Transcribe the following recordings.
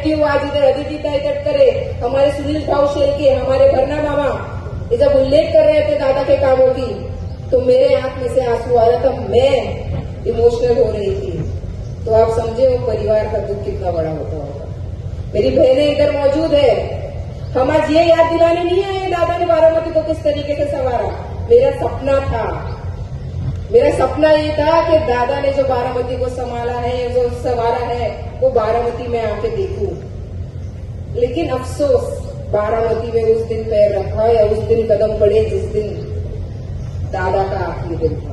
बैठती हूँ आज इधर अदिति ताई तटकरे, हमारे सुनील भाऊ शेलके, हमारे भरना मामा, ये जब उल्लेख कर रहे थे दादा के कामों की, तो मेरे आंख में से आंसू आ रहा था, मैं इमोशनल हो रही थी। तो आप समझे वो परिवार का दुख कितना बड़ा होता होगा। मेरी बहनें इधर मौजूद है, हम आज ये याद दिलाने नहीं आए दादा ने बारामती को किस तरीके से संवारा। मेरा सपना था, मेरा सपना ये था कि दादा ने जो बारामती को संभाला है, जो संवारा है, वो बारामती में आके देखूं। लेकिन अफसोस, बारामती में उस दिन पैर रखा या उस दिन कदम पड़े जिस दिन दादा का आखिरी दिन था।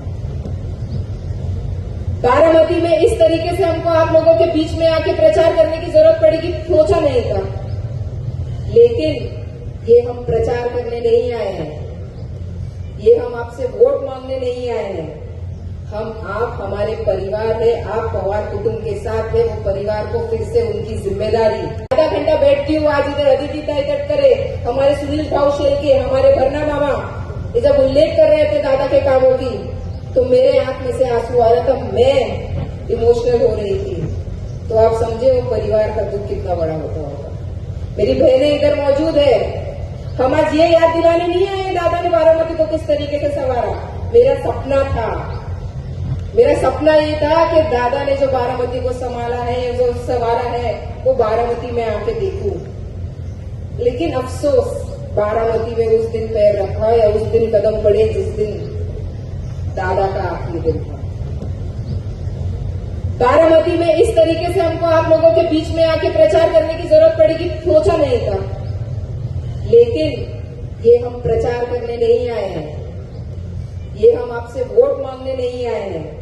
बारामती में इस तरीके से हमको आप लोगों के बीच में आके प्रचार करने की जरूरत पड़ेगी, सोचा नहीं था। लेकिन ये हम प्रचार करने नहीं आए हैं, ये हम आपसे वोट मांगने नहीं आए हैं। आप हमारे परिवार है, आप पवार कुटुंब के साथ है, वो परिवार को फिर से उनकी जिम्मेदारी। आधा घंटा बैठती हूँ आज इधर अदिति ताई तटकरे, हमारे सुनील भाऊ शेलके, हमारे भरना मामा, ये जब उल्लेख कर रहे थे दादा के कामों की, तो मेरे आंख में से आंसू आ रहा था, मैं इमोशनल हो रही थी। तो आप समझे वो परिवार का दुख कितना बड़ा होता होगा। मेरी बहनें इधर मौजूद है, हम आज ये याद दिलाने नहीं आए दादा ने बारामती को किस तरीके से संवारा। मेरा सपना था, मेरा सपना ये था कि दादा ने जो बारामती को संभाला है, जो संवारा है, वो बारामती में आके देखूं। लेकिन अफसोस, बारामती में उस दिन पैर रखा या उस दिन कदम पड़े जिस दिन दादा का आखिरी दिन था। बारामती में इस तरीके से हमको आप लोगों के बीच में आके प्रचार करने की जरूरत पड़ेगी, सोचा नहीं था। लेकिन ये हम प्रचार करने नहीं आए हैं, ये हम आपसे वोट मांगने नहीं आए हैं।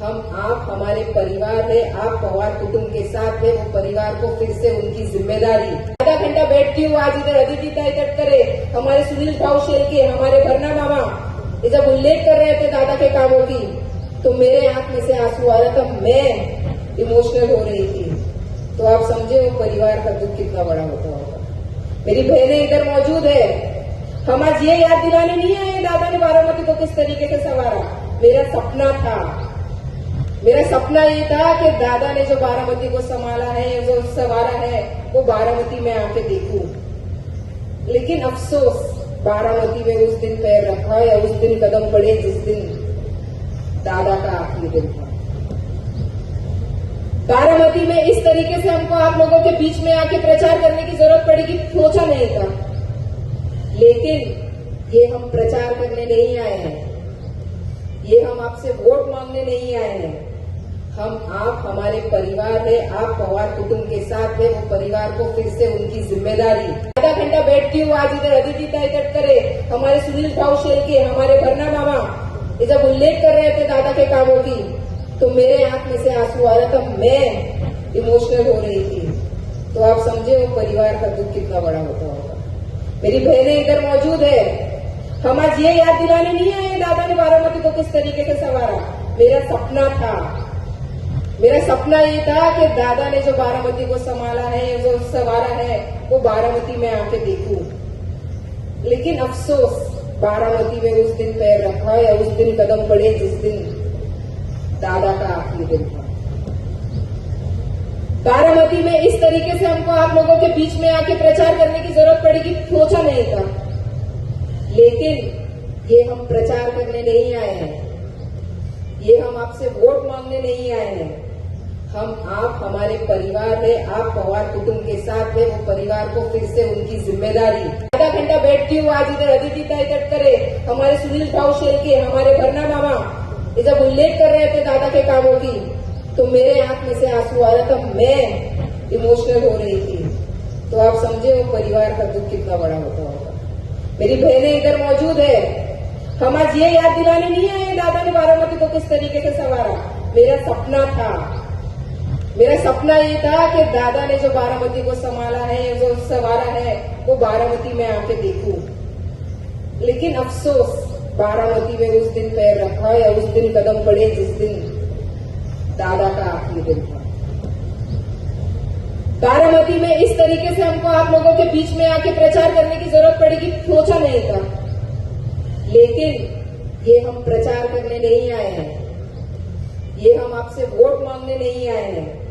आप हमारे परिवार है, आप पवार कुटुंब के साथ है, वो परिवार को फिर से उनकी जिम्मेदारी। आधा घंटा बैठती हूँ आज इधर अदिति ताई तटकरे, हमारे सुनील भाऊ शेलके, हमारे भरना मामा, ये जब उल्लेख कर रहे थे दादा के कामों की, तो मेरे आंख में से आंसू आ रहा था, मैं इमोशनल हो रही थी। तो आप समझे वो परिवार का दुख कितना बड़ा होता होगा। मेरी बहनें इधर मौजूद है, हम आज ये याद दिलाने नहीं आए दादा ने बारामती को किस तरीके से संवारा। मेरा सपना था, मेरा सपना ये था कि दादा ने जो बारामती को संभाला है, जो संवारा है, वो बारामती में आके देखूं। लेकिन अफसोस, बारामती में उस दिन पैर रखा या उस दिन कदम पड़े जिस दिन दादा का आखिरी दिन था। बारामती में इस तरीके से हमको आप लोगों के बीच में आके प्रचार करने की जरूरत पड़ेगी, सोचा नहीं था। लेकिन ये हम प्रचार करने नहीं आए हैं, ये हम आपसे वोट मांगने नहीं आए हैं। आप हमारे परिवार है, आप पवार कुटुंब के साथ है, वो परिवार को फिर से उनकी जिम्मेदारी। आधा घंटा बैठती हूँ आज इधर अदिति ताई तटकरे, हमारे सुनील भाऊ शेलके, हमारे भरना मामा, ये जब उल्लेख कर रहे थे दादा के कामों की, तो मेरे आंख में से आंसू आ रहा था, मैं इमोशनल हो रही थी। तो आप समझे वो परिवार का दुख कितना बड़ा होता होगा। मेरी बहनें इधर मौजूद है, हम आज ये याद दिलाने नहीं आए दादा ने बारामती को किस तरीके से संवारा। मेरा सपना था, मेरा सपना ये था कि दादा ने जो बारामती को संभाला है, जो संवारा है, वो बारामती में आके देखूं। लेकिन अफसोस, बारामती में उस दिन पैर रखा या उस दिन कदम पड़े जिस दिन दादा का आखिरी दिन था। बारामती में इस तरीके से हमको आप लोगों के बीच में आके प्रचार करने की जरूरत पड़ेगी, सोचा नहीं था। लेकिन ये हम प्रचार करने नहीं आए हैं, ये हम आपसे वोट मांगने नहीं आए हैं। आप हमारे परिवार है, आप पवार कुटुंब के साथ है, वो परिवार को फिर से उनकी जिम्मेदारी। आधा घंटा बैठती हूँ आज इधर अदिति ताई तटकरे, हमारे सुनील भाऊ शेलके, हमारे भरना मामा, ये जब उल्लेख कर रहे थे दादा के कामों की, तो मेरे आंख में से आंसू आ रहा था, मैं इमोशनल हो रही थी। तो आप समझे वो परिवार का दुख कितना बड़ा होता होगा। मेरी बहनें इधर मौजूद है, हम आज ये याद दिलाने नहीं आए दादा ने बारामती को किस तरीके से संवारा। मेरा सपना था, मेरा सपना ये था कि दादा ने जो बारामती को संभाला है, जो संवारा है, वो बारामती में आके देखूं। लेकिन अफसोस, बारामती में उस दिन पैर रखा या उस दिन कदम पड़े जिस दिन दादा का आखिरी दिन था। बारामती में इस तरीके से हमको आप लोगों के बीच में आके प्रचार करने की जरूरत पड़ेगी, सोचा नहीं था। लेकिन ये हम प्रचार करने नहीं आए हैं, ये हम आपसे वोट मांगने नहीं आए हैं।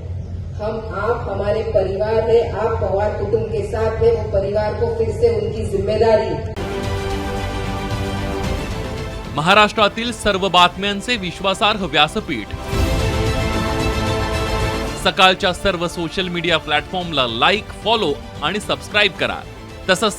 हम आप हमारे परिवार है, आप पवार कुटुंब के साथ है, वो परिवार को फिर से उनकी जिम्मेदारी। महाराष्ट्रातील सर्व बातम्यांचे विश्वासार्ह व्यासपीठ सकाळच्या सर्व सोशल मीडिया प्लॅटफॉर्मला लाईक, फॉलो आणि सबस्क्राईब करा। तसंच